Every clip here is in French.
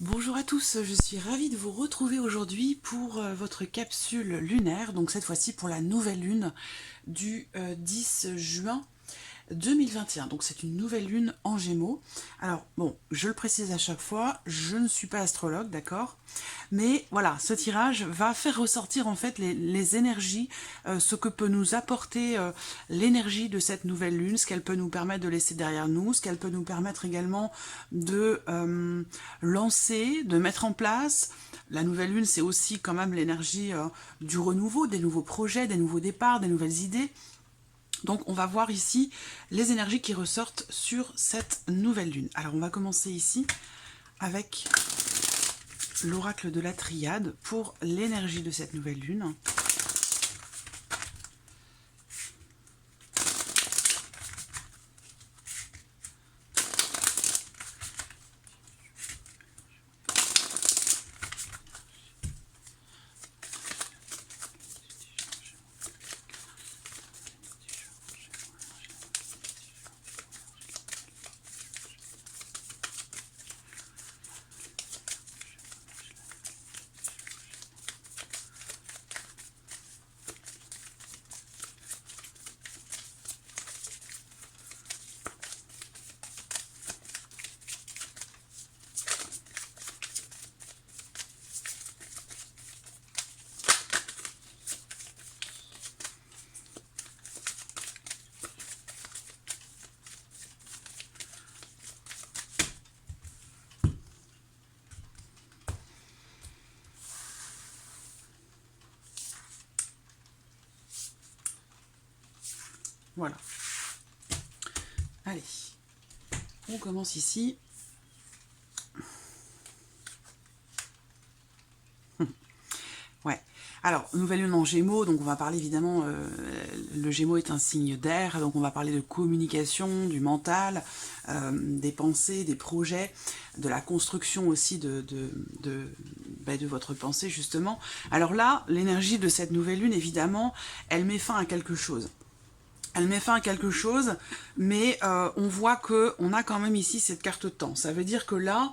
Bonjour à tous, je suis ravie de vous retrouver aujourd'hui pour votre capsule lunaire, donc cette fois-ci pour la nouvelle lune du 10 juin 2021. Donc c'est une nouvelle lune en Gémeaux. Alors bon, je le précise à chaque fois, je ne suis pas astrologue, d'accord? Mais voilà, ce tirage va faire ressortir en fait les énergies, ce que peut nous apporter l'énergie de cette nouvelle lune, ce qu'elle peut nous permettre de laisser derrière nous, ce qu'elle peut nous permettre également de lancer, de mettre en place. La nouvelle lune, c'est aussi quand même l'énergie du renouveau, des nouveaux projets, des nouveaux départs, des nouvelles idées. Donc on va voir ici les énergies qui ressortent sur cette nouvelle lune. Alors on va commencer ici avec l'oracle de la triade pour l'énergie de cette nouvelle lune. Voilà. Allez, on commence ici. Ouais. Alors, nouvelle lune en Gémeaux, donc on va parler évidemment, le Gémeaux est un signe d'air, donc on va parler de communication, du mental, des pensées, des projets, de la construction aussi de votre pensée justement. Alors là, l'énergie de cette nouvelle lune, évidemment, elle met fin à quelque chose. Elle met fin à quelque chose, mais on voit qu'on a quand même ici cette carte temps. Ça veut dire que là,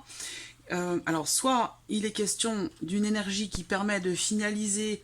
alors soit il est question d'une énergie qui permet de finaliser,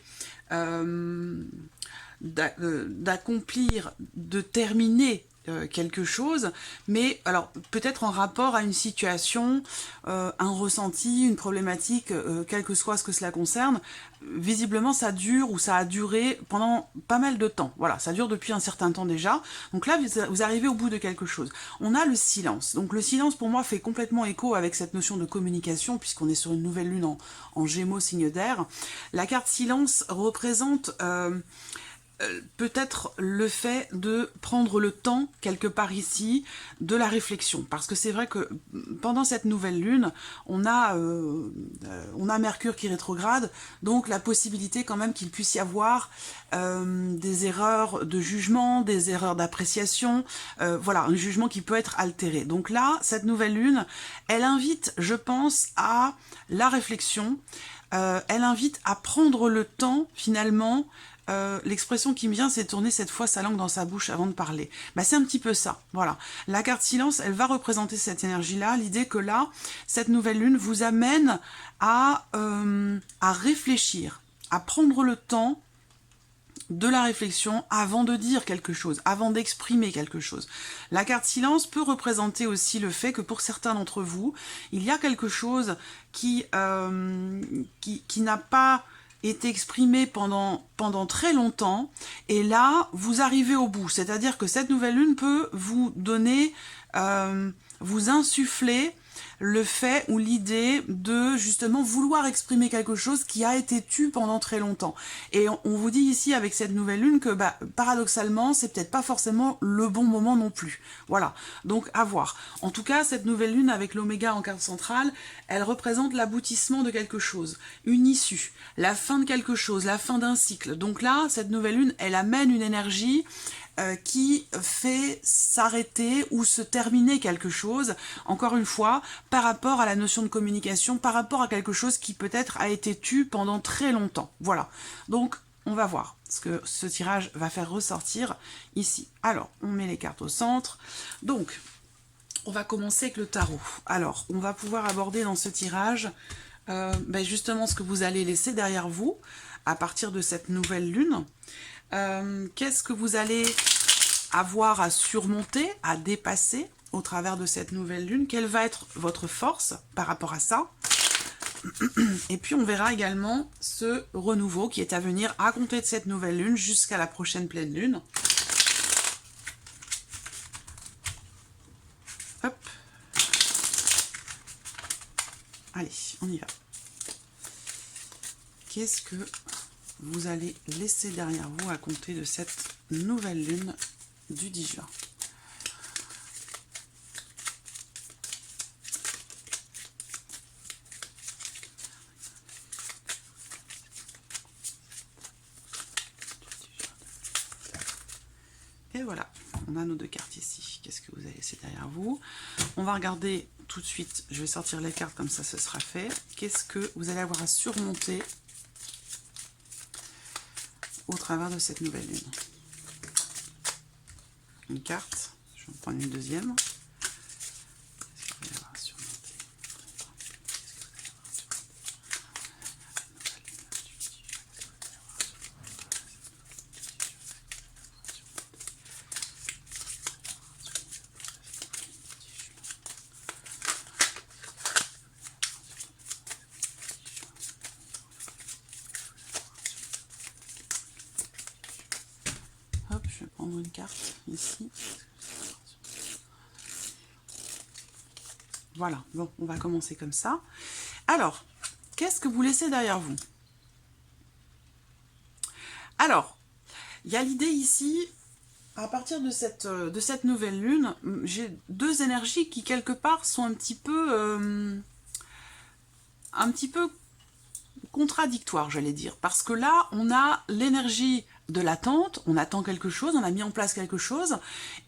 d'accomplir, de terminer quelque chose, mais alors peut-être en rapport à une situation, un ressenti, une problématique, quel que soit ce que cela concerne. Visiblement ça dure ou ça a duré pendant pas mal de temps. Voilà, ça dure depuis un certain temps déjà. Donc là, vous arrivez au bout de quelque chose. On a le silence. Donc le silence pour moi fait complètement écho avec cette notion de communication puisqu'on est sur une nouvelle lune en Gémeaux, signe d'air. La carte silence représente peut-être le fait de prendre le temps, quelque part ici, de la réflexion. Parce que c'est vrai que pendant cette nouvelle lune, on a Mercure qui rétrograde, donc la possibilité quand même qu'il puisse y avoir des erreurs de jugement, des erreurs d'appréciation, voilà, un jugement qui peut être altéré. Donc là, cette nouvelle lune, elle invite, je pense, à la réflexion, elle invite à prendre le temps, finalement. L'expression qui me vient, c'est tourner cette fois sa langue dans sa bouche avant de parler. Bah, c'est un petit peu ça, voilà. La carte silence, elle va représenter cette énergie-là, l'idée que là, cette nouvelle lune vous amène à réfléchir, à prendre le temps de la réflexion avant de dire quelque chose, avant d'exprimer quelque chose. La carte silence peut représenter aussi le fait que pour certains d'entre vous, il y a quelque chose qui n'a pas été exprimé pendant très longtemps, et là, vous arrivez au bout. C'est-à-dire que cette nouvelle lune peut vous donner, vous insuffler le fait ou l'idée de justement vouloir exprimer quelque chose qui a été tu pendant très longtemps. Et on vous dit ici avec cette nouvelle lune que paradoxalement, c'est peut-être pas forcément le bon moment non plus. Voilà, donc à voir. En tout cas, cette nouvelle lune avec l'oméga en carte centrale, elle représente l'aboutissement de quelque chose, une issue, la fin de quelque chose, la fin d'un cycle. Donc là, cette nouvelle lune, elle amène une énergie qui fait s'arrêter ou se terminer quelque chose, encore une fois, par rapport à la notion de communication, par rapport à quelque chose qui peut-être a été tu pendant très longtemps. Voilà. Donc, on va voir ce que ce tirage va faire ressortir ici. Alors, on met les cartes au centre. Donc, On va commencer avec le tarot. Alors, on va pouvoir aborder dans ce tirage justement ce que vous allez laisser derrière vous à partir de cette nouvelle lune. Qu'est-ce que vous allez avoir à surmonter, à dépasser au travers de cette nouvelle lune? Quelle va être votre force par rapport à ça? Et puis on verra également ce renouveau qui est à venir à compter de cette nouvelle lune jusqu'à la prochaine pleine lune. Hop. Allez, on y va. Qu'est-ce que vous allez laisser derrière vous à compter de cette nouvelle lune du 10 juin? Et voilà, on a nos deux cartes ici. Qu'est-ce que vous allez laisser derrière vous? On va regarder tout de suite, je vais sortir les cartes comme ça, ce sera fait. Qu'est-ce que vous allez avoir à surmonter au travers de cette nouvelle lune? Une carte, je vais en prendre une deuxième. Qu'est-ce que vous allez avoir à surmonter? Hop, je vais prendre une carte ici. Voilà, bon, on va commencer comme ça. Alors, qu'est-ce que vous laissez derrière vous? Alors, il y a l'idée ici, à partir de cette nouvelle lune, j'ai deux énergies qui, quelque part, sont un petit peu contradictoires, j'allais dire. Parce que là, on a l'énergie de l'attente, on attend quelque chose, on a mis en place quelque chose,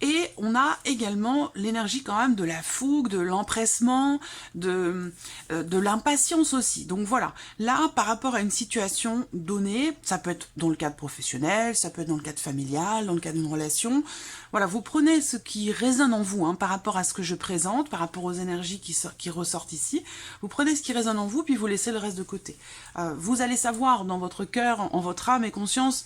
et on a également l'énergie quand même de la fougue, de l'empressement, de l'impatience aussi. Donc voilà, là par rapport à une situation donnée, ça peut être dans le cadre professionnel, ça peut être dans le cadre familial, dans le cadre d'une relation, voilà, vous prenez ce qui résonne en vous, par rapport à ce que je présente, par rapport aux énergies qui ressortent ici, vous prenez ce qui résonne en vous, puis vous laissez le reste de côté. Vous allez savoir dans votre cœur, en votre âme et conscience,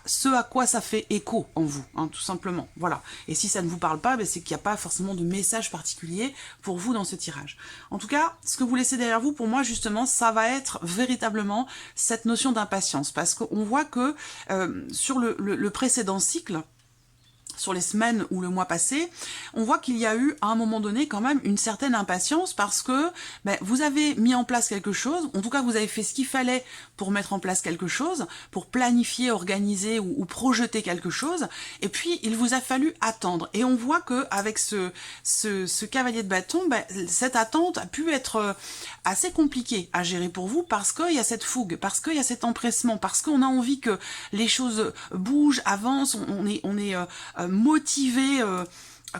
ce à quoi ça fait écho en vous, tout simplement. Voilà. Et si ça ne vous parle pas, c'est qu'il n'y a pas forcément de message particulier pour vous dans ce tirage. En tout cas, ce que vous laissez derrière vous, pour moi, justement, ça va être véritablement cette notion d'impatience. Parce qu'on voit que sur le précédent cycle, sur les semaines ou le mois passé, on voit qu'il y a eu à un moment donné quand même une certaine impatience parce que vous avez mis en place quelque chose, en tout cas vous avez fait ce qu'il fallait pour mettre en place quelque chose, pour planifier, organiser ou projeter quelque chose, et puis il vous a fallu attendre. Et on voit qu'avec ce cavalier de bâton, cette attente a pu être assez compliquée à gérer pour vous parce qu'il y a cette fougue, parce qu'il y a cet empressement, parce qu'on a envie que les choses bougent, avancent, on est motivé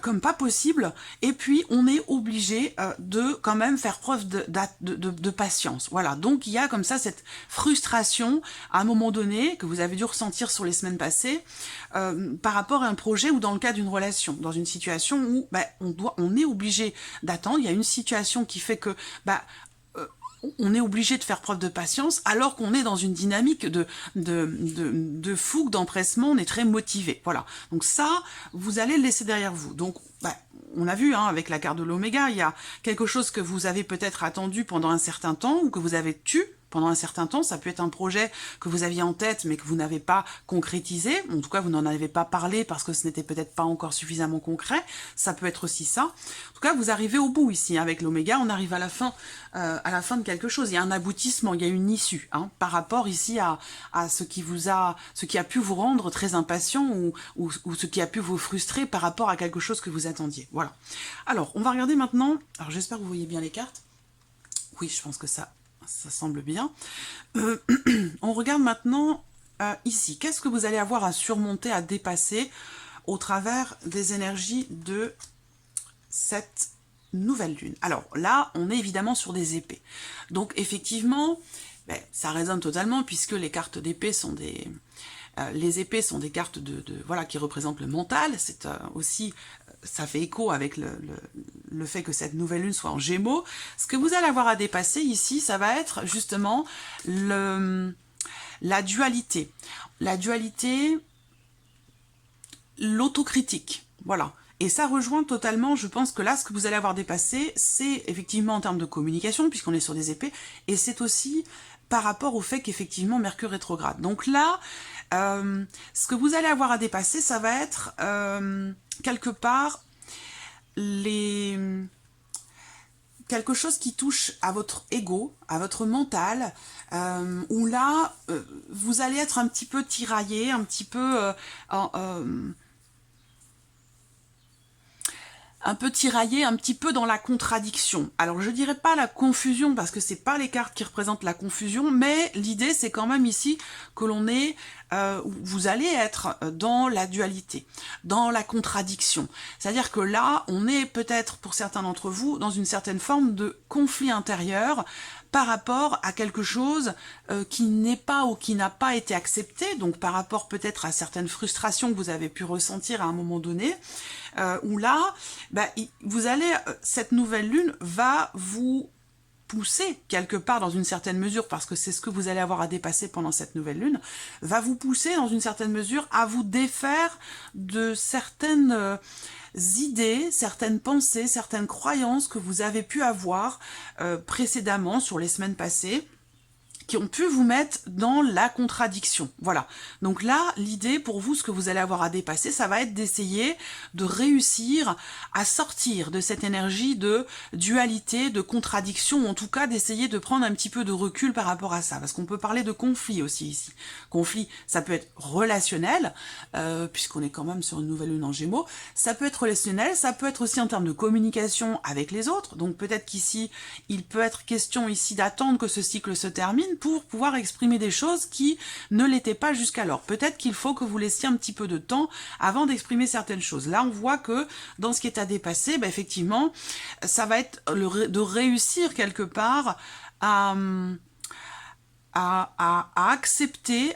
comme pas possible, et puis on est obligé de quand même faire preuve de patience. Voilà, donc il y a comme ça cette frustration à un moment donné que vous avez dû ressentir sur les semaines passées par rapport à un projet ou dans le cas d'une relation, dans une situation où on est obligé d'attendre. Il y a une situation qui fait que on est obligé de faire preuve de patience alors qu'on est dans une dynamique de fougue, d'empressement, on est très motivé. Voilà. Donc ça, vous allez le laisser derrière vous. Donc, on a vu avec la carte de l'Oméga, il y a quelque chose que vous avez peut-être attendu pendant un certain temps ou que vous avez tué pendant un certain temps. Ça peut être un projet que vous aviez en tête mais que vous n'avez pas concrétisé. En tout cas, vous n'en avez pas parlé parce que ce n'était peut-être pas encore suffisamment concret. Ça peut être aussi ça. En tout cas, vous arrivez au bout ici avec l'Oméga. On arrive à la fin de quelque chose. Il y a un aboutissement, il y a une issue par rapport ici à ce qui a pu vous rendre très impatient ou ce qui a pu vous frustrer par rapport à quelque chose que vous attendiez. Voilà. Alors, on va regarder maintenant. Alors, j'espère que vous voyez bien les cartes. Oui, je pense que ça semble bien. On regarde maintenant ici. Qu'est-ce que vous allez avoir à surmonter, à dépasser au travers des énergies de cette nouvelle lune? Alors là, on est évidemment sur des épées. Donc effectivement, ça résonne totalement puisque les cartes d'épée sont Les épées sont des cartes voilà, qui représentent le mental. C'est aussi, ça fait écho avec le fait que cette nouvelle lune soit en Gémeaux. Ce que vous allez avoir à dépasser ici, ça va être justement la dualité. La dualité, l'autocritique. Voilà. Et ça rejoint totalement, je pense que là, ce que vous allez avoir dépassé, c'est effectivement en termes de communication, puisqu'on est sur des épées, et c'est aussi par rapport au fait qu'effectivement Mercure rétrograde. Donc là, ce que vous allez avoir à dépasser, ça va être quelque part quelque chose qui touche à votre ego, à votre mental, où là, vous allez être un petit peu tiraillé, un petit peu tiraillé, un petit peu dans la contradiction. Alors je dirais pas la confusion, parce que c'est pas les cartes qui représentent la confusion, mais l'idée c'est quand même ici que l'on est, vous allez être dans la dualité, dans la contradiction. C'est-à-dire que là, on est peut-être, pour certains d'entre vous, dans une certaine forme de conflit intérieur, par rapport à quelque chose qui n'est pas ou qui n'a pas été accepté, donc par rapport peut-être à certaines frustrations que vous avez pu ressentir à un moment donné, où là, vous allez, cette nouvelle lune va vous pousser quelque part dans une certaine mesure, parce que c'est ce que vous allez avoir à dépasser pendant cette nouvelle lune, va vous pousser dans une certaine mesure à vous défaire de certaines idées, certaines pensées, certaines croyances que vous avez pu avoir précédemment sur les semaines passées, qui ont pu vous mettre dans la contradiction. Voilà. Donc là, l'idée pour vous, ce que vous allez avoir à dépasser, ça va être d'essayer de réussir à sortir de cette énergie de dualité, de contradiction, ou en tout cas d'essayer de prendre un petit peu de recul par rapport à ça. Parce qu'on peut parler de conflit aussi ici. Conflit, ça peut être relationnel, puisqu'on est quand même sur une nouvelle lune en Gémeaux. Ça peut être relationnel, ça peut être aussi en termes de communication avec les autres. Donc peut-être qu'ici, il peut être question ici d'attendre que ce cycle se termine pour pouvoir exprimer des choses qui ne l'étaient pas jusqu'alors. Peut-être qu'il faut que vous laissiez un petit peu de temps avant d'exprimer certaines choses. Là, on voit que dans ce qui est à dépasser, effectivement, ça va être de réussir quelque part à accepter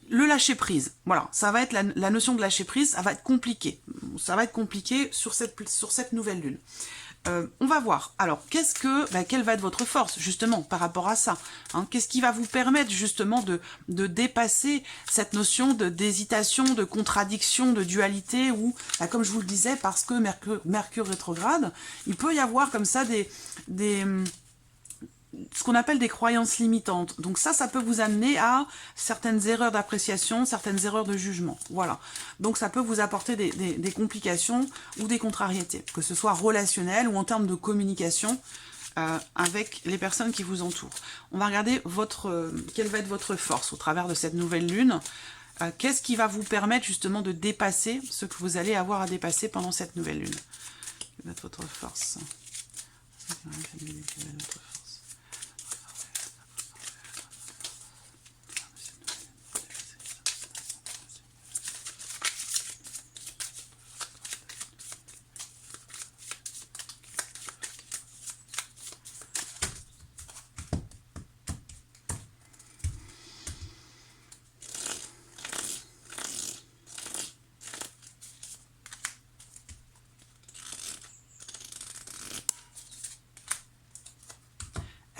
le lâcher prise. Voilà, ça va être la notion de lâcher prise, ça va être compliqué. Ça va être compliqué sur cette nouvelle lune. On va voir. Alors, quelle va être votre force, justement, par rapport à ça, hein? Qu'est-ce qui va vous permettre, justement, de dépasser cette notion d'hésitation, de contradiction, de dualité, où, comme je vous le disais, parce que Mercure rétrograde, il peut y avoir comme ça ce qu'on appelle des croyances limitantes. Donc ça peut vous amener à certaines erreurs d'appréciation, certaines erreurs de jugement. Voilà. Donc ça peut vous apporter des complications ou des contrariétés, que ce soit relationnel ou en termes de communication avec les personnes qui vous entourent. On va regarder quelle va être votre force au travers de cette nouvelle lune. Qu'est-ce qui va vous permettre justement de dépasser ce que vous allez avoir à dépasser pendant cette nouvelle lune? Quelle va être votre force?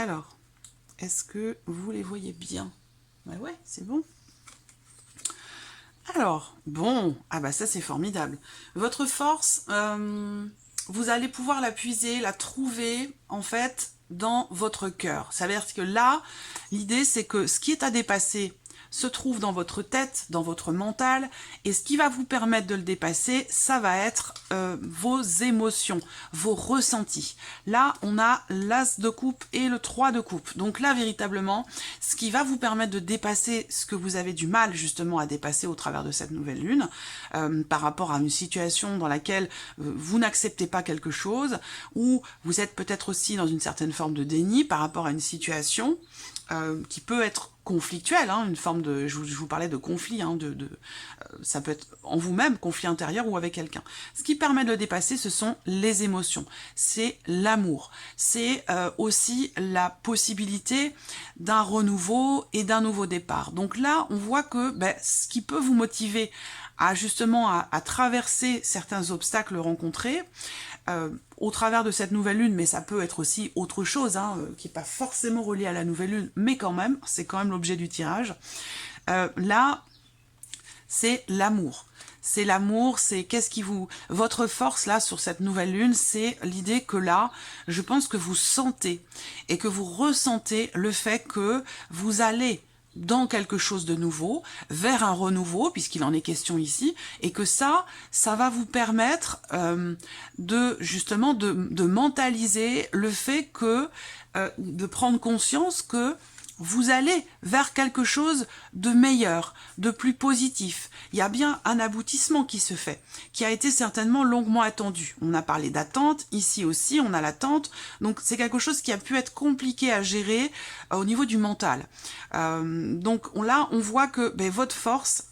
Alors, est-ce que vous les voyez bien? Ouais, c'est bon. Alors, bon, ça c'est formidable. Votre force, vous allez pouvoir la puiser, la trouver, en fait, dans votre cœur. Ça veut dire que là, l'idée c'est que ce qui est à dépasser se trouve dans votre tête, dans votre mental, et ce qui va vous permettre de le dépasser, ça va être vos émotions, vos ressentis. Là, on a l'As de coupe et le 3 de coupe. Donc là, véritablement, ce qui va vous permettre de dépasser ce que vous avez du mal justement à dépasser au travers de cette nouvelle lune, par rapport à une situation dans laquelle vous n'acceptez pas quelque chose, ou vous êtes peut-être aussi dans une certaine forme de déni par rapport à une situation qui peut être conflictuelle, hein, une forme de, je vous parlais de conflit, hein, ça peut être en vous-même, conflit intérieur ou avec quelqu'un. Ce qui permet de le dépasser, ce sont les émotions, c'est l'amour, c'est aussi la possibilité d'un renouveau et d'un nouveau départ. Donc là, on voit que ce qui peut vous motiver à justement à traverser certains obstacles rencontrés, au travers de cette nouvelle lune, mais ça peut être aussi autre chose, hein, qui n'est pas forcément relié à la nouvelle lune, mais quand même, c'est quand même l'objet du tirage. Là, c'est l'amour. C'est l'amour, c'est qu'est-ce qui vous... Votre force, là, sur cette nouvelle lune, c'est l'idée que là, je pense que vous sentez et que vous ressentez le fait que vous allez dans quelque chose de nouveau, vers un renouveau, puisqu'il en est question ici, et que ça va vous permettre justement de mentaliser le fait que, de prendre conscience que vous allez vers quelque chose de meilleur, de plus positif. Il y a bien un aboutissement qui se fait, qui a été certainement longuement attendu. On a parlé d'attente, ici aussi on a l'attente, donc c'est quelque chose qui a pu être compliqué à gérer au niveau du mental. Donc là on voit que votre force,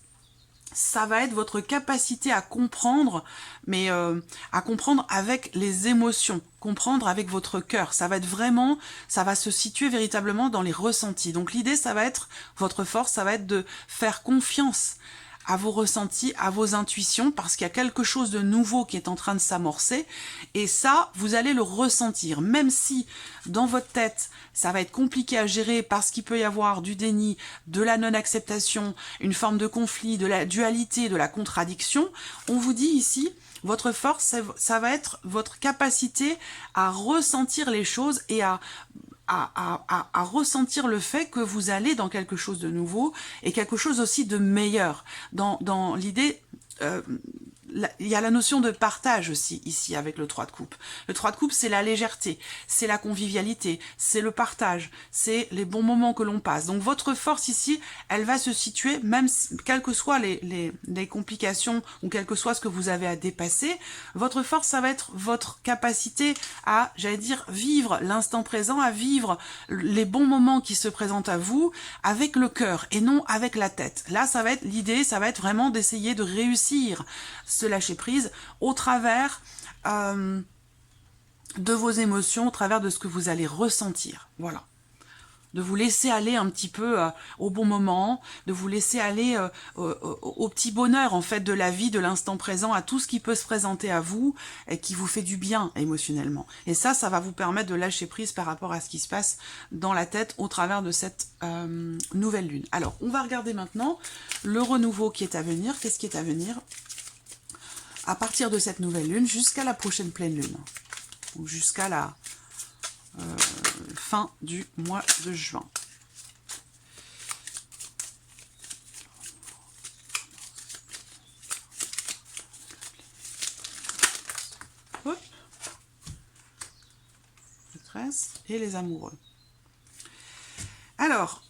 ça va être votre capacité à comprendre, mais à comprendre avec les émotions, comprendre avec votre cœur. Ça va être vraiment, ça va se situer véritablement dans les ressentis. Donc l'idée, ça va être, votre force, ça va être de faire confiance à vos ressentis, à vos intuitions, parce qu'il y a quelque chose de nouveau qui est en train de s'amorcer, et ça, vous allez le ressentir, même si dans votre tête, ça va être compliqué à gérer parce qu'il peut y avoir du déni, de la non-acceptation, une forme de conflit, de la dualité, de la contradiction. On vous dit ici, votre force, ça va être votre capacité à ressentir les choses et à ressentir le fait que vous allez dans quelque chose de nouveau et quelque chose aussi de meilleur. Dans l'idée, il y a la notion de partage aussi ici avec le 3 de coupe. Le 3 de coupe, c'est la légèreté, c'est la convivialité, c'est le partage, c'est les bons moments que l'on passe. Donc votre force ici, elle va se situer, même quelles que soient les complications ou quel que soit ce que vous avez à dépasser, votre force, ça va être votre capacité à, j'allais dire, vivre l'instant présent, à vivre les bons moments qui se présentent à vous avec le cœur et non avec la tête. Là, ça va être l'idée, ça va être vraiment d'essayer de réussir ce lâcher prise au travers de vos émotions, au travers de ce que vous allez ressentir. Voilà. De vous laisser aller un petit peu au bon moment, de vous laisser aller au petit bonheur en fait de la vie, de l'instant présent, à tout ce qui peut se présenter à vous et qui vous fait du bien émotionnellement. Et ça va vous permettre de lâcher prise par rapport à ce qui se passe dans la tête au travers de cette nouvelle lune. Alors, on va regarder maintenant le renouveau qui est à venir. Qu'est-ce qui est à venir à partir de cette nouvelle lune jusqu'à la prochaine pleine lune, ou jusqu'à la fin du mois de juin. Hop. Maîtresse et les amoureux. Alors,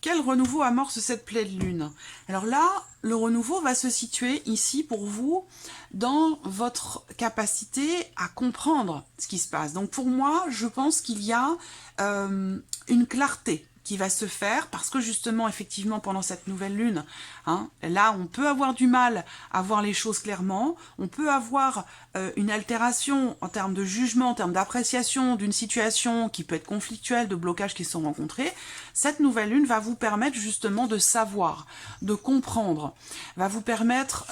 quel renouveau amorce cette pleine lune? Alors là, le renouveau va se situer ici pour vous dans votre capacité à comprendre ce qui se passe. Donc pour moi, je pense qu'il y a une clarté qui va se faire parce que justement, effectivement, pendant cette nouvelle lune, hein, là, on peut avoir du mal à voir les choses clairement, on peut avoir une altération en termes de jugement, en termes d'appréciation d'une situation qui peut être conflictuelle, de blocages qui sont rencontrés. Cette nouvelle lune va vous permettre justement de savoir, de comprendre, va vous permettre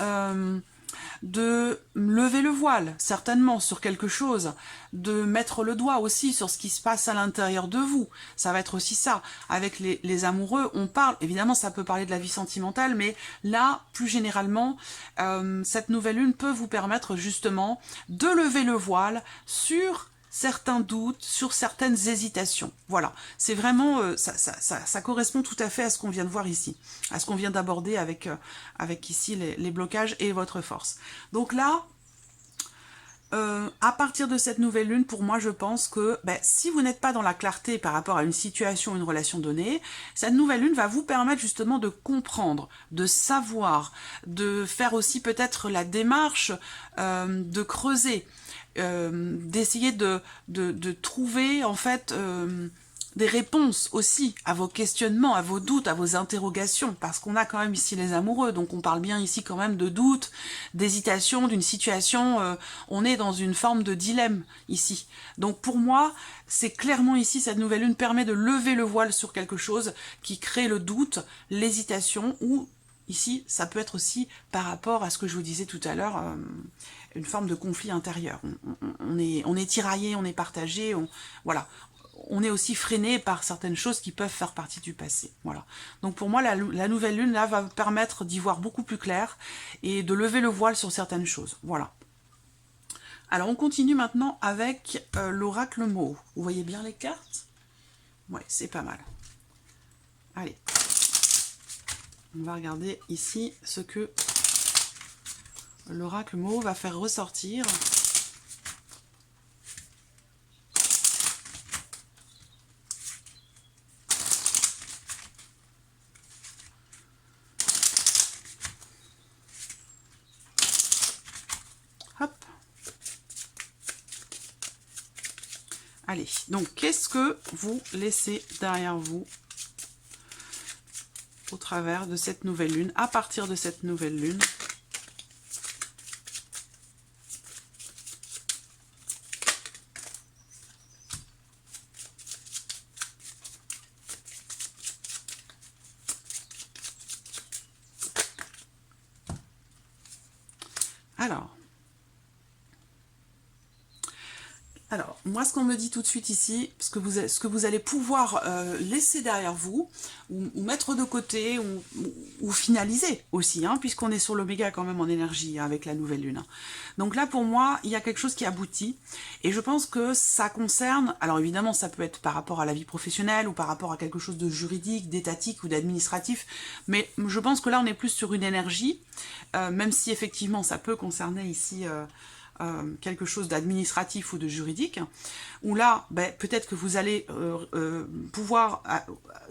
de lever le voile, certainement, sur quelque chose, de mettre le doigt aussi sur ce qui se passe à l'intérieur de vous. Ça va être aussi ça. Avec les amoureux, on parle, évidemment, ça peut parler de la vie sentimentale, mais là, plus généralement, cette nouvelle lune peut vous permettre justement de lever le voile sur certains doutes, sur certaines hésitations. Voilà, c'est vraiment, ça correspond tout à fait à ce qu'on vient de voir ici, à ce qu'on vient d'aborder avec ici les blocages et votre force. Donc là, à partir de cette nouvelle lune, pour moi, je pense que si vous n'êtes pas dans la clarté par rapport à une situation, une relation donnée, cette nouvelle lune va vous permettre justement de comprendre, de savoir, de faire aussi peut-être la démarche de creuser, d'essayer de trouver en fait des réponses aussi à vos questionnements, à vos doutes, à vos interrogations, parce qu'on a quand même ici les amoureux, donc on parle bien ici quand même de doute, d'hésitation, d'une situation, on est dans une forme de dilemme ici. Donc pour moi, c'est clairement ici, cette nouvelle lune permet de lever le voile sur quelque chose qui crée le doute, l'hésitation, ou ici, ça peut être aussi par rapport à ce que je vous disais tout à l'heure, une forme de conflit intérieur. On est tiraillé, on est partagé, voilà. On est aussi freiné par certaines choses qui peuvent faire partie du passé. Voilà. Donc pour moi, la nouvelle lune, là, va permettre d'y voir beaucoup plus clair et de lever le voile sur certaines choses. Voilà. Alors on continue maintenant avec l'oracle mauve. Vous voyez bien les cartes? Ouais, c'est pas mal. Allez. On va regarder ici ce que l'oracle mauve va faire ressortir. Hop. Allez, donc qu'est-ce que vous laissez derrière vous au travers de cette nouvelle lune, à partir de cette nouvelle lune? Alors, moi, ce qu'on me dit tout de suite ici, ce que vous allez pouvoir laisser derrière vous, ou mettre de côté, ou finaliser aussi, hein, puisqu'on est sur l'oméga quand même en énergie, hein, avec la nouvelle lune. Donc là, pour moi, il y a quelque chose qui aboutit, et je pense que ça concerne, alors évidemment, ça peut être par rapport à la vie professionnelle, ou par rapport à quelque chose de juridique, d'étatique, ou d'administratif, mais je pense que là, on est plus sur une énergie, même si effectivement, ça peut concerner ici... quelque chose d'administratif ou de juridique, où là, ben, peut-être que vous allez pouvoir,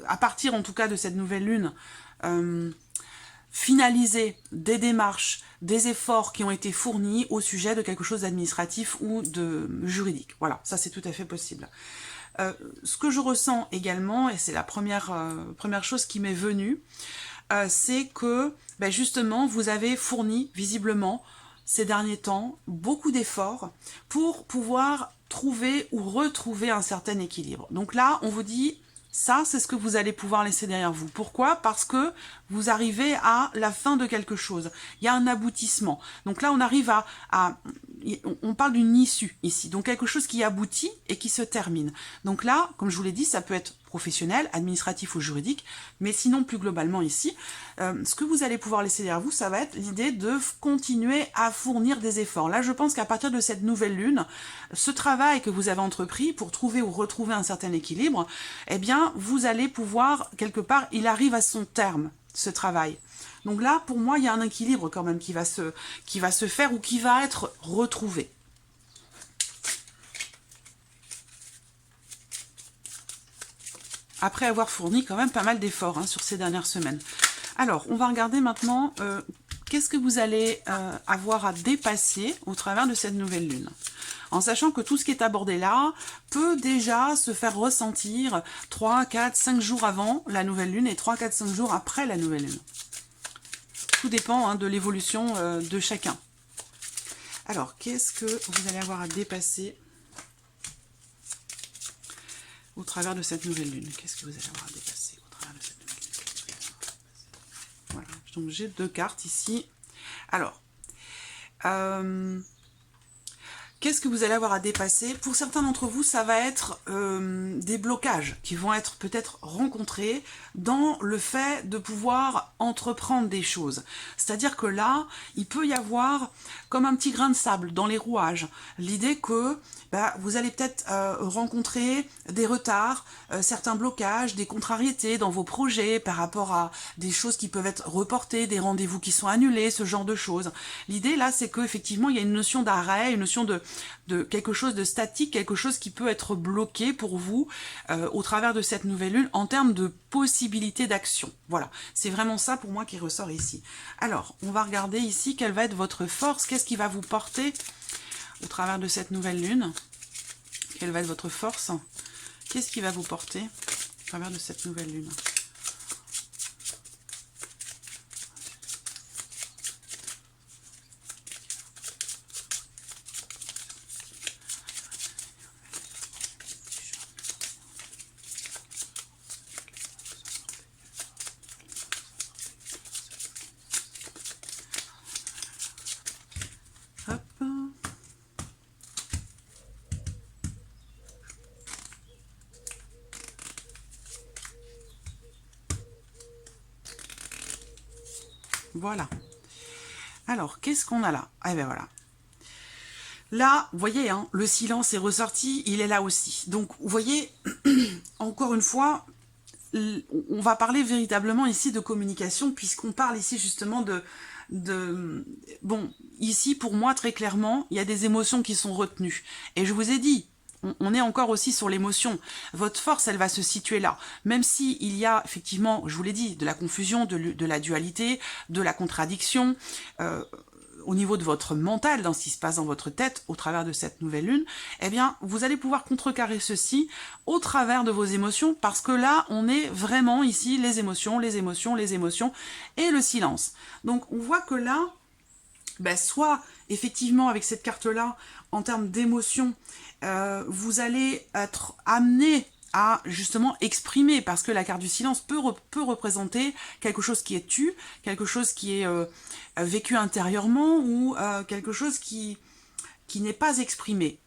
à partir en tout cas de cette nouvelle lune, finaliser des démarches, des efforts qui ont été fournis au sujet de quelque chose d'administratif ou de juridique. Voilà, ça c'est tout à fait possible. Ce que je ressens également, et c'est la première chose qui m'est venue, c'est que ben, justement vous avez fourni visiblement ces derniers temps beaucoup d'efforts pour pouvoir trouver ou retrouver un certain équilibre. Donc là, on vous dit, ça, c'est ce que vous allez pouvoir laisser derrière vous. Pourquoi? Parce que vous arrivez à la fin de quelque chose. Il y a un aboutissement. Donc là, on arrive on parle d'une issue ici. Donc quelque chose qui aboutit et qui se termine. Donc là, comme je vous l'ai dit, ça peut être professionnel, administratif ou juridique, mais sinon plus globalement ici, ce que vous allez pouvoir laisser derrière vous, ça va être l'idée de continuer à fournir des efforts. Là, je pense qu'à partir de cette nouvelle lune, ce travail que vous avez entrepris pour trouver ou retrouver un certain équilibre, eh bien, vous allez pouvoir, quelque part, il arrive à son terme, ce travail. Donc là, pour moi, il y a un équilibre quand même qui va se faire ou qui va être retrouvé. Après avoir fourni quand même pas mal d'efforts sur ces dernières semaines. Alors, on va regarder maintenant qu'est-ce que vous allez avoir à dépasser au travers de cette nouvelle lune. En sachant que tout ce qui est abordé là peut déjà se faire ressentir 3, 4, 5 jours avant la nouvelle lune et 3, 4, 5 jours après la nouvelle lune. Tout dépend de l'évolution de chacun. Alors, qu'est-ce que vous allez avoir à dépasser au travers de cette nouvelle lune? Qu'est-ce que vous allez avoir à dépasser au travers de cette nouvelle lune? Voilà, donc j'ai 2 cartes ici. Alors, qu'est-ce que vous allez avoir à dépasser? Pour certains d'entre vous, ça va être des blocages qui vont être peut-être rencontrés dans le fait de pouvoir entreprendre des choses. C'est-à-dire que là, il peut y avoir comme un petit grain de sable dans les rouages. L'idée que vous allez peut-être rencontrer des retards, certains blocages, des contrariétés dans vos projets par rapport à des choses qui peuvent être reportées, des rendez-vous qui sont annulés, ce genre de choses. L'idée là, c'est qu'effectivement, il y a une notion d'arrêt, une notion de quelque chose de statique, quelque chose qui peut être bloqué pour vous au travers de cette nouvelle lune en termes de possibilités d'action. Voilà, c'est vraiment ça pour moi qui ressort ici. Alors, on va regarder ici quelle va être votre force, qu'est-ce qui va vous porter au travers de cette nouvelle lune. Quelle va être votre force? Qu'est-ce qui va vous porter au travers de cette nouvelle lune? Hop. Voilà. Alors, qu'est-ce qu'on a là? Eh bien voilà. Là, vous voyez, hein, le silence est ressorti, il est là aussi. Donc, vous voyez, encore une fois, on va parler véritablement ici de communication, puisqu'on parle ici justement Bon, ici, pour moi, très clairement, il y a des émotions qui sont retenues. Et je vous ai dit, on est encore aussi sur l'émotion. Votre force, elle va se situer là. Même si il y a, effectivement, je vous l'ai dit, de la confusion, de la dualité, de la contradiction, au niveau de votre mental, dans ce qui se passe dans votre tête, au travers de cette nouvelle lune, eh bien, vous allez pouvoir contrecarrer ceci au travers de vos émotions, parce que là, on est vraiment ici, les émotions, les émotions, les émotions, et le silence. Donc, on voit que là, ben, soit, effectivement, avec cette carte-là, en termes d'émotions, vous allez être amené à justement exprimer, parce que la carte du silence peut représenter quelque chose qui est tu, quelque chose qui est vécu intérieurement, ou quelque chose qui n'est pas exprimé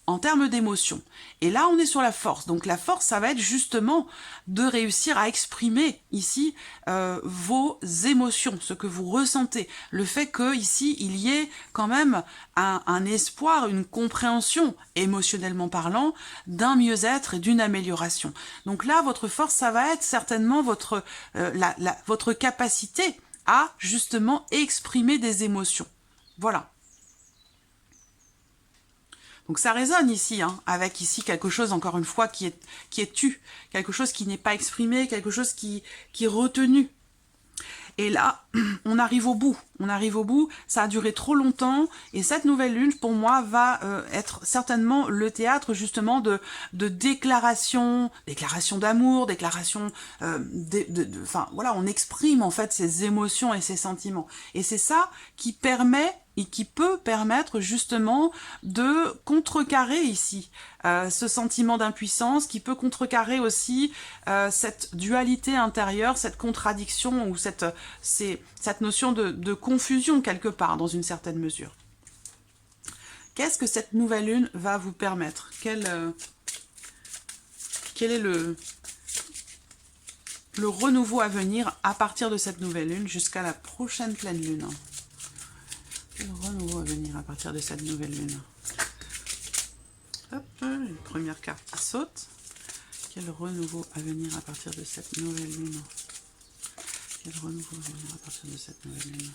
en termes d'émotion. Et là, on est sur la force. Donc la force, ça va être justement de réussir à exprimer ici vos émotions, ce que vous ressentez. Le fait que ici, il y ait quand même un espoir, une compréhension, émotionnellement parlant, d'un mieux-être et d'une amélioration. Donc là, votre force, ça va être certainement votre capacité à justement exprimer des émotions. Voilà. Donc ça résonne ici, hein, avec ici quelque chose, encore une fois, qui est tu, quelque chose qui n'est pas exprimé, quelque chose qui est retenu. Et là, on arrive au bout, ça a duré trop longtemps, et cette nouvelle lune, pour moi, va être certainement le théâtre, justement, de déclarations d'amour, déclarations, enfin, voilà, on exprime, en fait, ses émotions et ses sentiments. Et c'est ça qui permet et qui peut permettre justement de contrecarrer ici ce sentiment d'impuissance, qui peut contrecarrer aussi cette dualité intérieure, cette contradiction ou cette notion de confusion quelque part, dans une certaine mesure. Qu'est-ce que cette nouvelle lune va vous permettre? Quel est le renouveau à venir à partir de cette nouvelle lune jusqu'à la prochaine pleine lune? Quel renouveau à venir à partir de cette nouvelle lune? Hop, une première carte qui saute. Quel renouveau à venir à partir de cette nouvelle lune? Quel renouveau à venir à partir de cette nouvelle lune?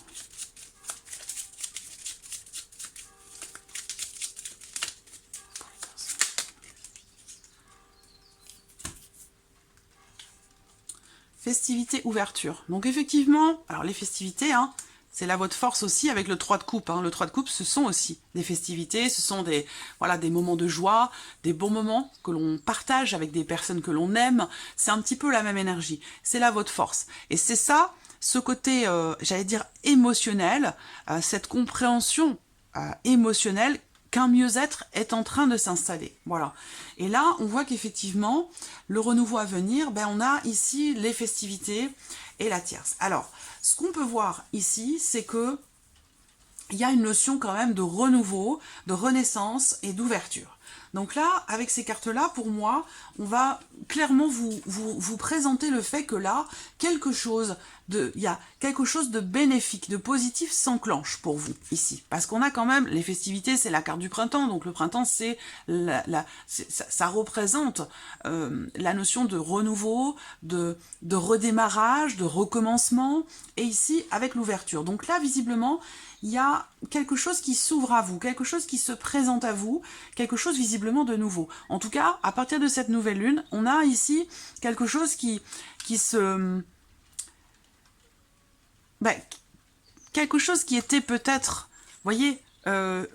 Festivité, ouverture. Donc effectivement, alors les festivités, hein, c'est là votre force aussi avec le 3 de coupe. Hein. Le 3 de coupe, ce sont aussi des festivités, ce sont des moments de joie, des bons moments que l'on partage avec des personnes que l'on aime. C'est un petit peu la même énergie. C'est là votre force. Et c'est ça, ce côté, j'allais dire, émotionnel, cette compréhension émotionnelle qu'un mieux-être est en train de s'installer. Voilà. Et là, on voit qu'effectivement, le renouveau à venir, ben, on a ici les festivités et la tierce. Alors, ce qu'on peut voir ici, c'est que il y a une notion quand même de renouveau, de renaissance et d'ouverture. Donc là, avec ces cartes-là, pour moi, on va clairement vous présenter le fait que là, il y a quelque chose de bénéfique, de positif s'enclenche pour vous, ici. Parce qu'on a quand même, les festivités, c'est la carte du printemps, donc le printemps, c'est ça représente la notion de renouveau, de redémarrage, de recommencement, et ici, avec l'ouverture. Donc là, visiblement, il y a quelque chose qui s'ouvre à vous, quelque chose qui se présente à vous, quelque chose visiblement de nouveau. En tout cas, à partir de cette nouvelle lune, on a ici quelque chose qui se... Ben, quelque chose qui était peut-être, vous voyez,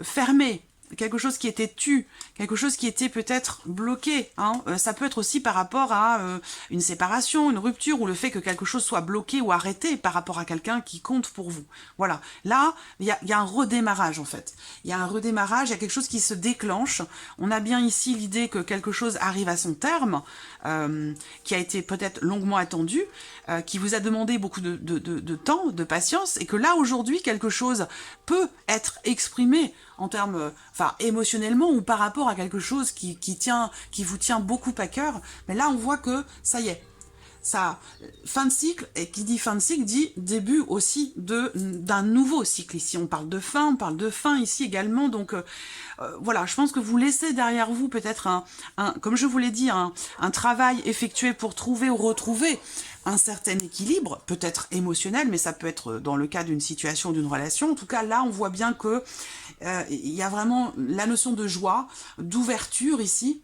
fermé, quelque chose qui était tu, quelque chose qui était peut-être bloqué. Hein. Ça peut être aussi par rapport à une séparation, une rupture, ou le fait que quelque chose soit bloqué ou arrêté par rapport à quelqu'un qui compte pour vous. Voilà. Là, il y a un redémarrage en fait. Il y a un redémarrage, il y a quelque chose qui se déclenche. On a bien ici l'idée que quelque chose arrive à son terme, qui a été peut-être longuement attendu, qui vous a demandé beaucoup de temps, de patience, et que là, aujourd'hui, quelque chose peut être exprimé en termes, enfin, émotionnellement, ou par rapport à quelque chose qui vous tient beaucoup à cœur. Mais là, on voit que ça y est, ça, fin de cycle, et qui dit fin de cycle dit début aussi d'un nouveau cycle. Ici, on parle de fin ici également. Donc voilà, je pense que vous laissez derrière vous peut-être comme je vous l'ai dit, un travail effectué pour trouver ou retrouver un certain équilibre, peut-être émotionnel, mais ça peut être dans le cas d'une situation, d'une relation. En tout cas, là, on voit bien que il y a vraiment la notion de joie, d'ouverture ici,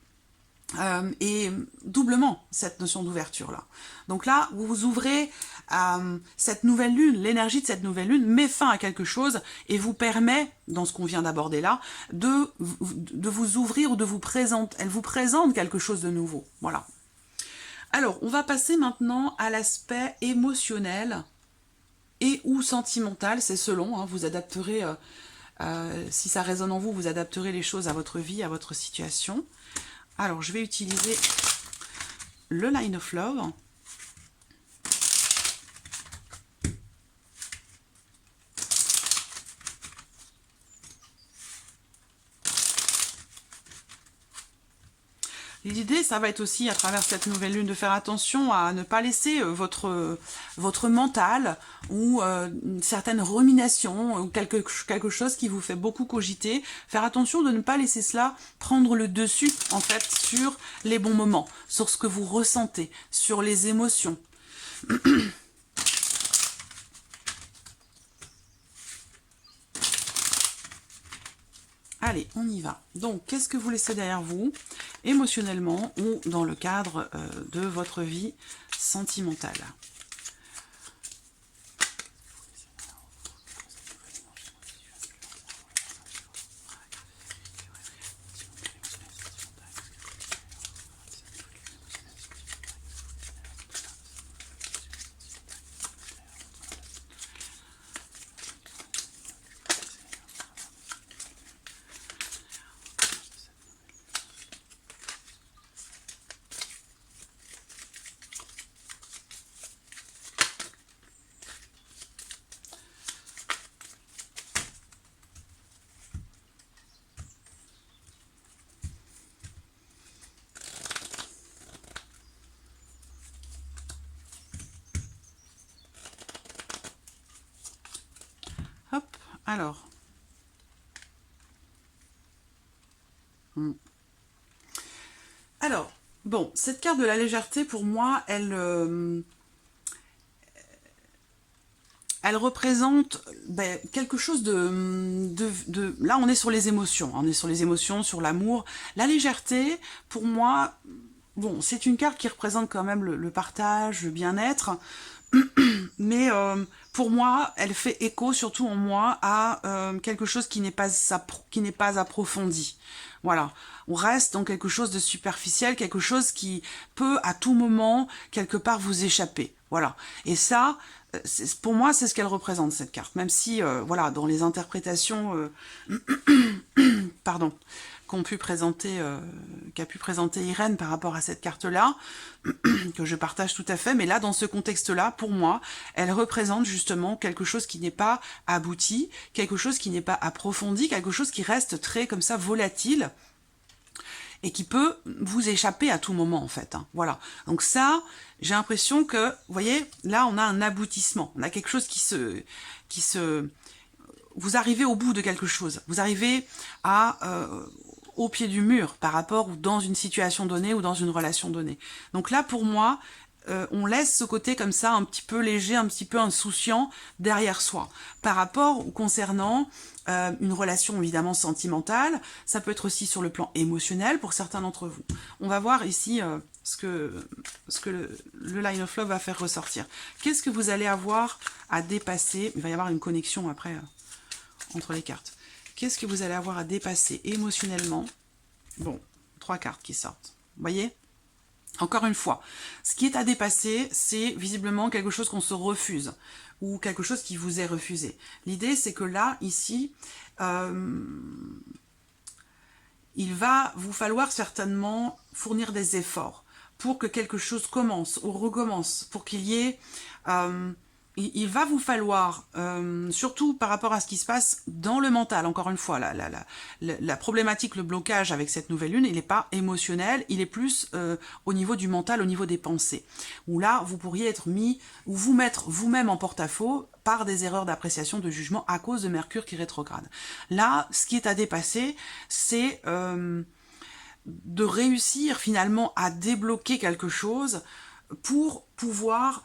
et doublement cette notion d'ouverture là. Donc là, vous vous ouvrez à cette nouvelle lune, l'énergie de cette nouvelle lune met fin à quelque chose et vous permet, dans ce qu'on vient d'aborder là, de vous ouvrir ou de vous présenter. Elle vous présente quelque chose de nouveau. Voilà. Alors, on va passer maintenant à l'aspect émotionnel et ou sentimental, c'est selon, hein, vous adapterez, si ça résonne en vous, vous adapterez les choses à votre vie, à votre situation. Alors, je vais utiliser le Line of Love. L'idée, ça va être aussi, à travers cette nouvelle lune, de faire attention à ne pas laisser votre mental ou une certaine rumination ou quelque chose qui vous fait beaucoup cogiter. Faire attention de ne pas laisser cela prendre le dessus, en fait, sur les bons moments, sur ce que vous ressentez, sur les émotions. Allez, on y va. Donc, qu'est-ce que vous laissez derrière vous, émotionnellement ou dans le cadre de votre vie sentimentale? Hop, alors. Alors, bon, cette carte de la légèreté, pour moi, elle représente quelque chose Là, on est sur les émotions, on est sur les émotions, sur l'amour. La légèreté, pour moi, bon, c'est une carte qui représente quand même le partage, le bien-être, mais pour moi, elle fait écho, surtout en moi, à quelque chose qui n'est pas approfondi. Voilà, on reste dans quelque chose de superficiel, quelque chose qui peut à tout moment, quelque part, vous échapper. Voilà, et ça, pour moi, c'est ce qu'elle représente, cette carte. Même si, voilà, dans les interprétations, pardon, qu'a pu présenter Irène par rapport à cette carte-là, que je partage tout à fait, mais là, dans ce contexte-là, pour moi, elle représente justement quelque chose qui n'est pas abouti, quelque chose qui n'est pas approfondi, quelque chose qui reste très, comme ça, volatile, et qui peut vous échapper à tout moment, en fait. Hein. Voilà. Donc ça, j'ai l'impression que, vous voyez, là, on a un aboutissement. On a quelque chose qui se... Vous arrivez au bout de quelque chose. Vous arrivez au pied du mur par rapport ou dans une situation donnée ou dans une relation donnée. Donc là, pour moi, on laisse ce côté comme ça, un petit peu léger, un petit peu insouciant derrière soi. Par rapport ou concernant une relation évidemment sentimentale, ça peut être aussi sur le plan émotionnel pour certains d'entre vous. On va voir ici ce que le Line of Love va faire ressortir. Qu'est-ce que vous allez avoir à dépasser? Il va y avoir une connexion après entre les cartes. Qu'est-ce que vous allez avoir à dépasser émotionnellement? Bon, 3 cartes qui sortent. Vous voyez? Encore une fois, ce qui est à dépasser, c'est visiblement quelque chose qu'on se refuse ou quelque chose qui vous est refusé. L'idée, c'est que là, ici, il va vous falloir certainement fournir des efforts pour que quelque chose commence ou recommence, pour qu'il y ait... il va vous falloir, surtout par rapport à ce qui se passe dans le mental, encore une fois, la problématique, le blocage avec cette nouvelle lune, il n'est pas émotionnel, il est plus au niveau du mental, au niveau des pensées. Où là, vous pourriez être mis, ou vous mettre vous-même en porte-à-faux par des erreurs d'appréciation, de jugement à cause de Mercure qui rétrograde. Là, ce qui est à dépasser, c'est de réussir finalement à débloquer quelque chose pour pouvoir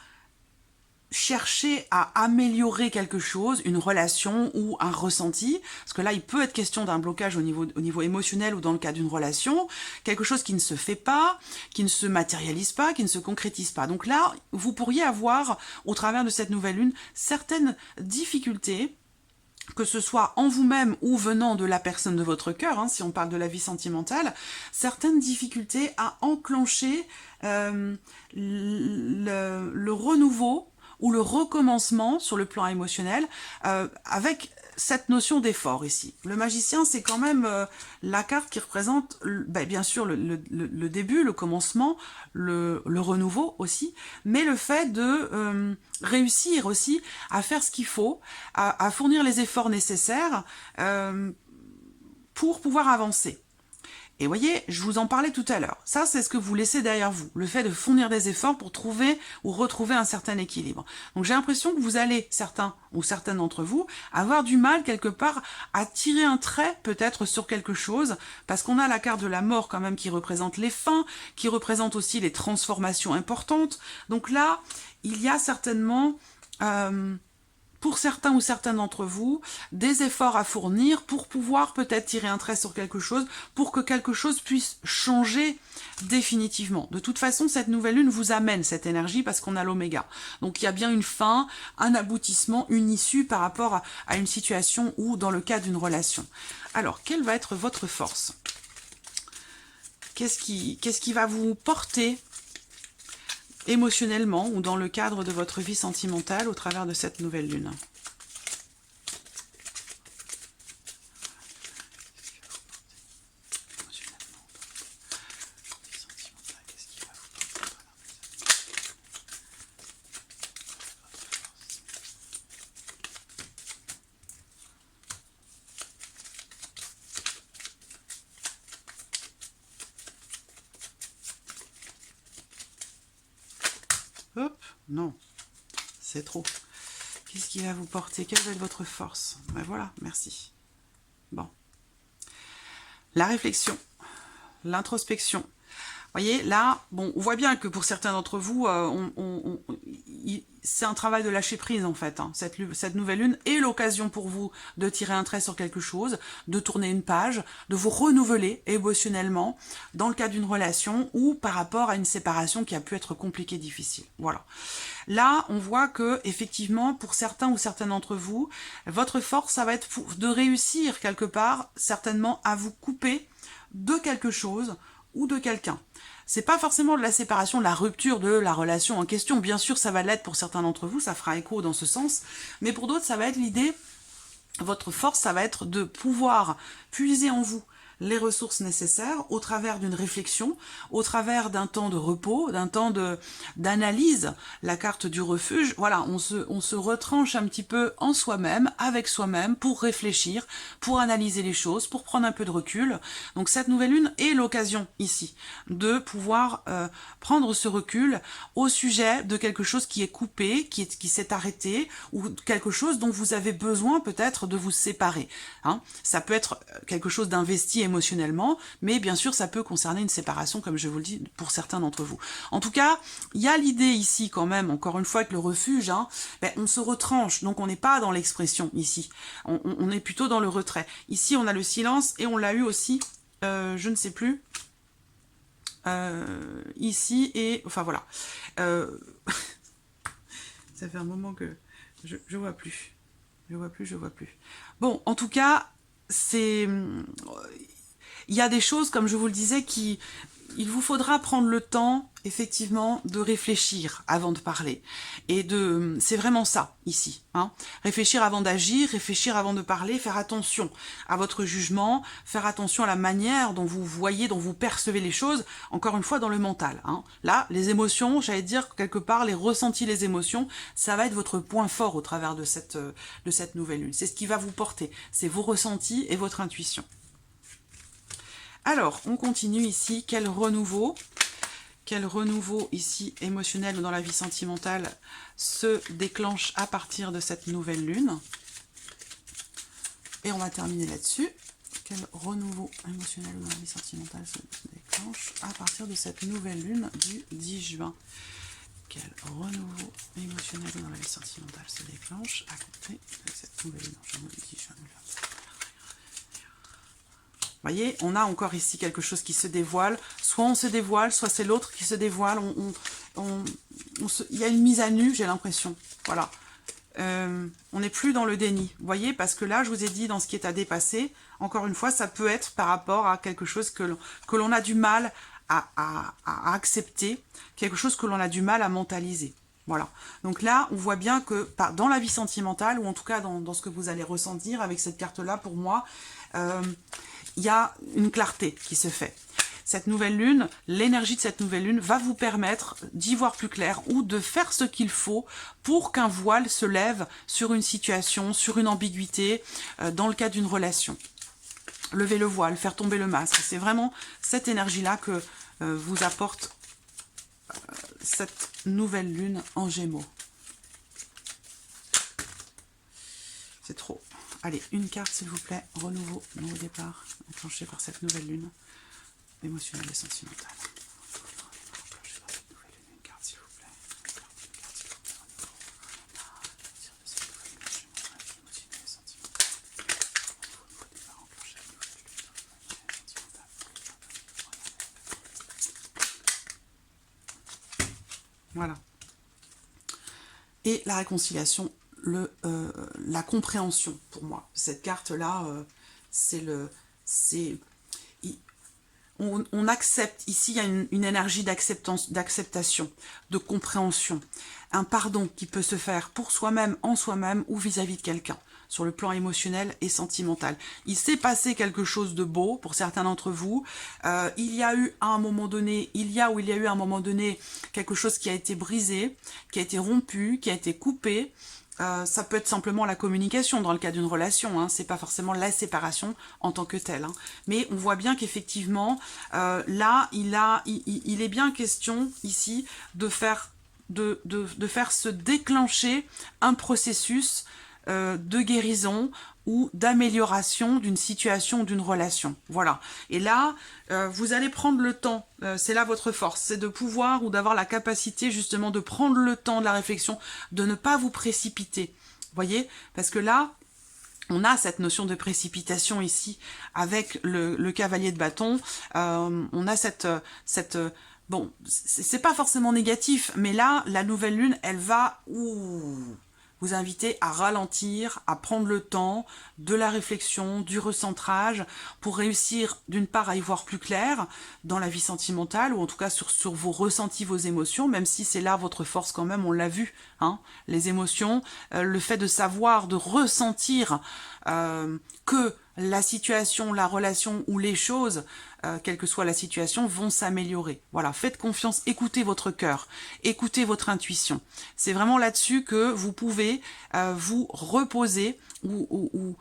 chercher à améliorer quelque chose, une relation ou un ressenti, parce que là, il peut être question d'un blocage au niveau émotionnel ou dans le cas d'une relation, quelque chose qui ne se fait pas, qui ne se matérialise pas, qui ne se concrétise pas. Donc là, vous pourriez avoir, au travers de cette nouvelle lune, certaines difficultés, que ce soit en vous-même ou venant de la personne de votre cœur, hein, si on parle de la vie sentimentale, certaines difficultés à enclencher le renouveau ou le recommencement sur le plan émotionnel avec cette notion d'effort ici. Le magicien, c'est quand même la carte qui représente bien sûr le début, le commencement, le renouveau aussi, mais le fait de réussir aussi à faire ce qu'il faut, à fournir les efforts nécessaires pour pouvoir avancer. Et vous voyez, je vous en parlais tout à l'heure. Ça, c'est ce que vous laissez derrière vous. Le fait de fournir des efforts pour trouver ou retrouver un certain équilibre. Donc j'ai l'impression que vous allez, certains ou certaines d'entre vous, avoir du mal quelque part à tirer un trait peut-être sur quelque chose, parce qu'on a la carte de la mort quand même qui représente les fins, qui représente aussi les transformations importantes. Donc là, il y a certainement... pour certains ou certaines d'entre vous, des efforts à fournir pour pouvoir peut-être tirer un trait sur quelque chose, pour que quelque chose puisse changer définitivement. De toute façon, cette nouvelle lune vous amène cette énergie parce qu'on a l'oméga. Donc il y a bien une fin, un aboutissement, une issue par rapport à une situation ou dans le cas d'une relation. Alors, quelle va être votre force? Qu'est-ce qui va vous porter émotionnellement ou dans le cadre de votre vie sentimentale au travers de cette nouvelle lune? Hop, non, c'est trop. Qu'est-ce qui va vous porter? Quelle va être votre force? Ben voilà, merci. Bon. La réflexion, l'introspection. Vous voyez, là, bon, on voit bien que pour certains d'entre vous, c'est un travail de lâcher prise, en fait. Hein. Cette nouvelle lune est l'occasion pour vous de tirer un trait sur quelque chose, de tourner une page, de vous renouveler émotionnellement dans le cas d'une relation ou par rapport à une séparation qui a pu être compliquée, difficile. Voilà. Là, on voit que, effectivement, pour certains ou certaines d'entre vous, votre force, ça va être de réussir quelque part, certainement, à vous couper de quelque chose ou de quelqu'un. C'est pas forcément de la séparation, de la rupture de la relation en question. Bien sûr, ça va l'être pour certains d'entre vous, ça fera écho dans ce sens. Mais pour d'autres, ça va être l'idée, votre force, ça va être de pouvoir puiser en vous les ressources nécessaires au travers d'une réflexion, au travers d'un temps de repos, d'un temps d'analyse, la carte du refuge. Voilà, on se retranche un petit peu en soi-même, avec soi-même, pour réfléchir, pour analyser les choses, pour prendre un peu de recul. Donc cette nouvelle lune est l'occasion ici de pouvoir prendre ce recul au sujet de quelque chose qui est coupé, qui s'est arrêté, ou quelque chose dont vous avez besoin peut-être de vous séparer. Hein. Ça peut être quelque chose d'investi émotionnellement, mais bien sûr, ça peut concerner une séparation, comme je vous le dis, pour certains d'entre vous. En tout cas, il y a l'idée ici, quand même, encore une fois, avec le refuge, hein, on se retranche, donc on n'est pas dans l'expression, ici. On est plutôt dans le retrait. Ici, on a le silence, et on l'a eu aussi, je ne sais plus, ici, et... Enfin, voilà. Ça fait un moment que je vois plus. Je vois plus. Bon, en tout cas... il y a des choses, comme je vous le disais, il vous faudra prendre le temps, effectivement, de réfléchir avant de parler. Et c'est vraiment ça, ici. Hein. Réfléchir avant d'agir, réfléchir avant de parler, faire attention à votre jugement, faire attention à la manière dont vous voyez, dont vous percevez les choses, encore une fois, dans le mental. Hein. Là, les émotions, j'allais dire, quelque part, les ressentis, les émotions, ça va être votre point fort au travers de cette nouvelle lune. C'est ce qui va vous porter. C'est vos ressentis et votre intuition. Alors, on continue ici. Quel renouveau ici émotionnel dans la vie sentimentale se déclenche à partir de cette nouvelle lune. Et on va terminer là-dessus. Quel renouveau émotionnel dans la vie sentimentale se déclenche à partir de cette nouvelle lune du 10 juin. Quel renouveau émotionnel dans la vie sentimentale se déclenche à compter de cette nouvelle lune du 10 juin. Vous voyez, on a encore ici quelque chose qui se dévoile. Soit on se dévoile, soit c'est l'autre qui se dévoile. Il y a une mise à nu, j'ai l'impression. Voilà. On n'est plus dans le déni. Vous voyez, parce que là, je vous ai dit, dans ce qui est à dépasser, encore une fois, ça peut être par rapport à quelque chose que l'on a du mal à accepter, quelque chose que l'on a du mal à mentaliser. Voilà. Donc là, on voit bien que dans la vie sentimentale, ou en tout cas dans ce que vous allez ressentir avec cette carte-là, pour moi, il y a une clarté qui se fait. Cette nouvelle lune, l'énergie de cette nouvelle lune va vous permettre d'y voir plus clair ou de faire ce qu'il faut pour qu'un voile se lève sur une situation, sur une ambiguïté, dans le cadre d'une relation. Lever le voile, faire tomber le masque. C'est vraiment cette énergie-là que vous apporte cette nouvelle lune en Gémeaux. C'est trop. Allez, une carte s'il vous plaît. Renouveau, nouveau départ, enclenché par cette nouvelle lune émotionnelle et sentimentale. Enclenché par cette nouvelle lune, une carte s'il vous plaît. Une carte s'il vous plaît. Renouveau. De cette nouvelle lune émotionnelle et sentimentale. Nouveau départ, enclenché par cette nouvelle lune sentimentale. Voilà. Et la réconciliation. La compréhension pour moi. Cette carte-là, on accepte, ici il y a une énergie d'acceptation, de compréhension, un pardon qui peut se faire pour soi-même, en soi-même ou vis-à-vis de quelqu'un, sur le plan émotionnel et sentimental. Il s'est passé quelque chose de beau pour certains d'entre vous, il y a eu à un moment donné, quelque chose qui a été brisé, qui a été rompu, qui a été coupé. Ça peut être simplement la communication dans le cas d'une relation, hein, c'est pas forcément la séparation en tant que telle. Hein. Mais on voit bien qu'effectivement, là, il est bien question ici de faire se déclencher un processus de guérison ou d'amélioration d'une situation ou d'une relation. Voilà. Et là, vous allez prendre le temps, c'est là votre force, c'est de pouvoir ou d'avoir la capacité justement de prendre le temps de la réflexion, de ne pas vous précipiter. Vous voyez? Parce que là, on a cette notion de précipitation ici avec le cavalier de bâton. On a bon, c'est pas forcément négatif, mais là, la nouvelle lune, elle va vous inviter à ralentir, à prendre le temps de la réflexion, du recentrage, pour réussir d'une part à y voir plus clair dans la vie sentimentale, ou en tout cas sur vos ressentis, vos émotions, même si c'est là votre force quand même, on l'a vu, hein, les émotions, le fait de savoir, de ressentir que la situation, la relation ou les choses, quelle que soit la situation, vont s'améliorer. Voilà, faites confiance, écoutez votre cœur, écoutez votre intuition. C'est vraiment là-dessus que vous pouvez vous reposer ou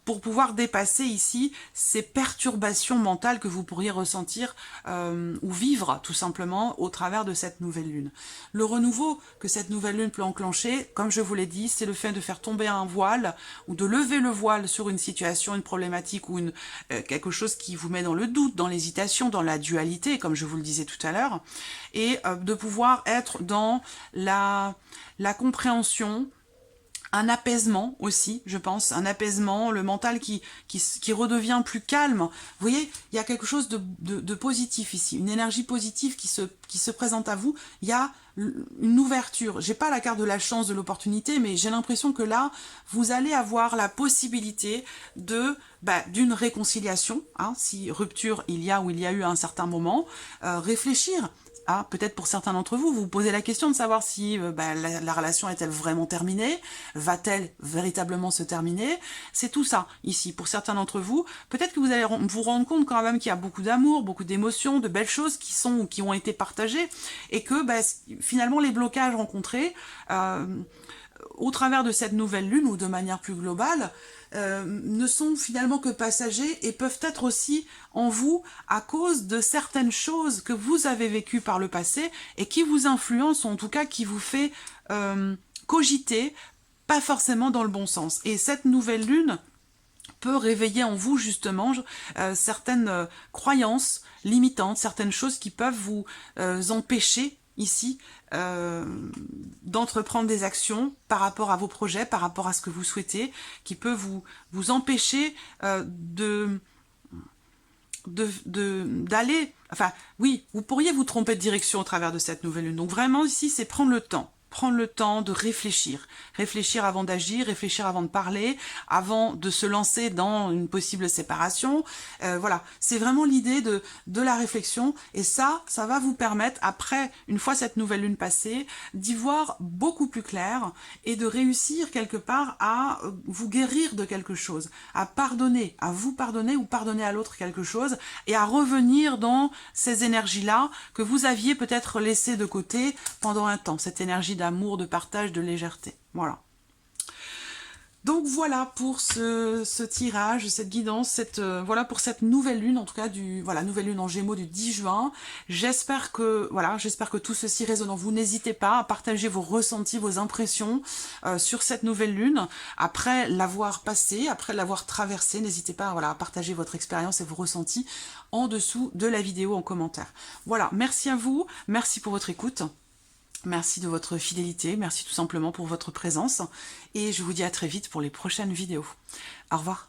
pour pouvoir dépasser ici ces perturbations mentales que vous pourriez ressentir ou vivre tout simplement au travers de cette nouvelle lune. Le renouveau que cette nouvelle lune peut enclencher, comme je vous l'ai dit, c'est le fait de faire tomber un voile ou de lever le voile sur une situation, une problématique ou quelque chose qui vous met dans le doute, dans l'hésitation, dans la dualité, comme je vous le disais tout à l'heure, et de pouvoir être dans la compréhension un apaisement aussi, je pense, un apaisement, le mental qui redevient plus calme. Vous voyez, il y a quelque chose de positif ici, une énergie positive qui se présente à vous. Il y a une ouverture. J'ai pas la carte de la chance, de l'opportunité, mais j'ai l'impression que là, vous allez avoir la possibilité d'une réconciliation, hein, si rupture il y a ou il y a eu à un certain moment, réfléchir. Ah, peut-être pour certains d'entre vous, vous vous posez la question de savoir si la relation est-elle vraiment terminée, va-t-elle véritablement se terminer. C'est tout ça ici. Pour certains d'entre vous, peut-être que vous allez vous rendre compte quand même qu'il y a beaucoup d'amour, beaucoup d'émotions, de belles choses qui ont été partagées, et que finalement les blocages rencontrés au travers de cette nouvelle lune, ou de manière plus globale, ne sont finalement que passagers, et peuvent être aussi en vous à cause de certaines choses que vous avez vécues par le passé et qui vous influencent, ou en tout cas qui vous fait cogiter, pas forcément dans le bon sens. Et cette nouvelle lune peut réveiller en vous justement certaines croyances limitantes, certaines choses qui peuvent vous empêcher ici d'entreprendre des actions par rapport à vos projets, par rapport à ce que vous souhaitez, qui peut vous empêcher d'aller... Enfin, oui, vous pourriez vous tromper de direction au travers de cette nouvelle lune. Donc vraiment ici, c'est prendre le temps. Prendre le temps de réfléchir. Réfléchir avant d'agir, réfléchir avant de parler, avant de se lancer dans une possible séparation. Voilà, c'est vraiment l'idée de la réflexion. Et ça va vous permettre, après, une fois cette nouvelle lune passée, d'y voir beaucoup plus clair et de réussir quelque part à vous guérir de quelque chose, à pardonner, à vous pardonner ou pardonner à l'autre quelque chose, et à revenir dans ces énergies-là que vous aviez peut-être laissées de côté pendant un temps, cette énergie d'amour, de partage, de légèreté. Voilà. Donc voilà pour ce tirage, cette guidance, voilà pour cette nouvelle lune, en tout cas nouvelle lune en Gémeaux du 10 juin. J'espère que tout ceci résonne en vous. N'hésitez pas à partager vos ressentis, vos impressions sur cette nouvelle lune. Après l'avoir passée, après l'avoir traversée, n'hésitez pas à partager votre expérience et vos ressentis en dessous de la vidéo en commentaire. Voilà, merci à vous, merci pour votre écoute. Merci de votre fidélité, merci tout simplement pour votre présence, et je vous dis à très vite pour les prochaines vidéos. Au revoir.